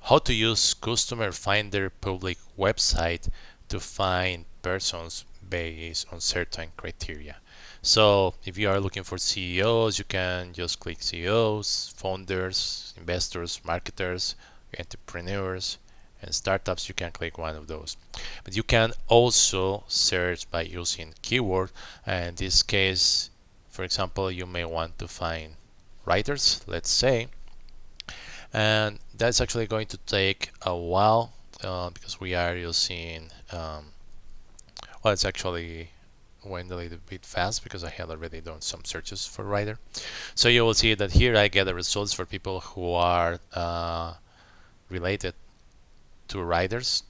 how to use Customer Finder public website to find persons based on certain criteria. So if you are looking for CEOs, you can just click CEOs, founders, investors, marketers, entrepreneurs, and startups. You can click one of those. But you can also search by using keyword. And in this case, for example, you may want to find writers, let's say, and that's actually going to take a while because we are using well, it's actually went a little bit fast because I had already done some searches for writer. So you will see that here I get the results for people who are related to writers.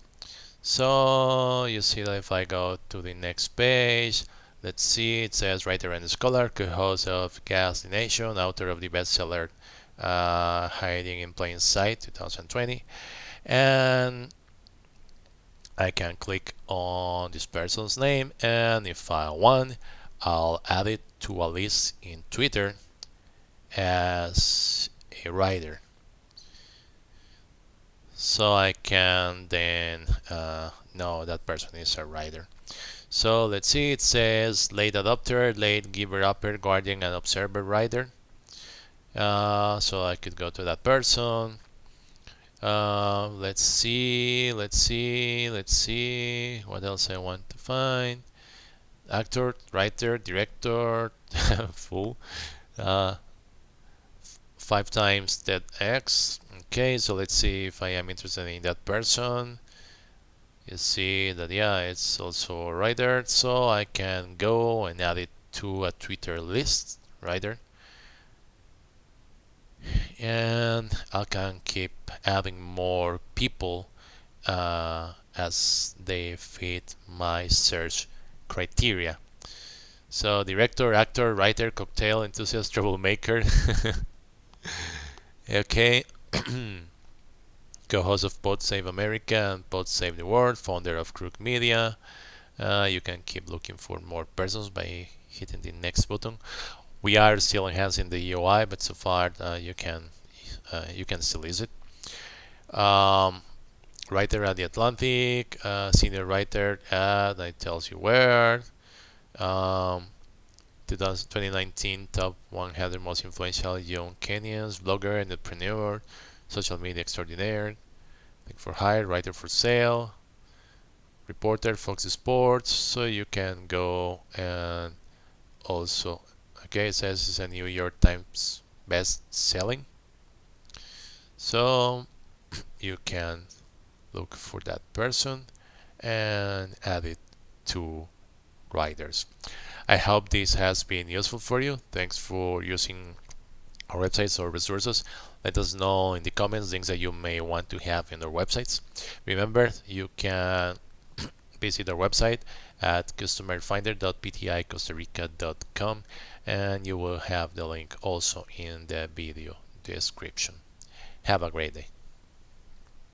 So you see that if I go to the next page, let's see, it says writer and scholar, co-host of Gas the Nation, author of the bestseller Hiding in Plain Sight 2020, and I can click on this person's name, and if I want, I'll add it to a list in Twitter as a writer. So I can then know that person is a writer. So let's see, it says late adopter, late giver upper, guardian, and observer writer. So I could go to that person. Let's see. What else I want to find? Actor, writer, director, full. Uh, 5 times that X. Okay, so let's see if I am interested in that person. You see that, yeah, it's also a writer, so I can go and add it to a Twitter list, writer. And I can keep adding more people as they fit my search criteria. So director, actor, writer, cocktail enthusiast, troublemaker. Okay. Co-host of Pod Save America and Pod Save the World, founder of Crook Media. You can keep looking for more persons by hitting the next button. We are still enhancing the UI, but so far you can still use it. Writer at the Atlantic, senior writer at I tells you where. 2019 top 100 most influential young Kenyans, blogger, entrepreneur, social media extraordinaire, link for hire, writer for sale, reporter, Fox Sports. So you can go and also, okay, it says it's a New York Times best selling. So you can look for that person and add it to writers. I hope this has been useful for you. Thanks for using our websites or resources. Let us know in the comments things that you may want to have in our websites. Remember, you can visit our website at customerfinder.pticostarica.com, and you will have the link also in the video description. Have a great day.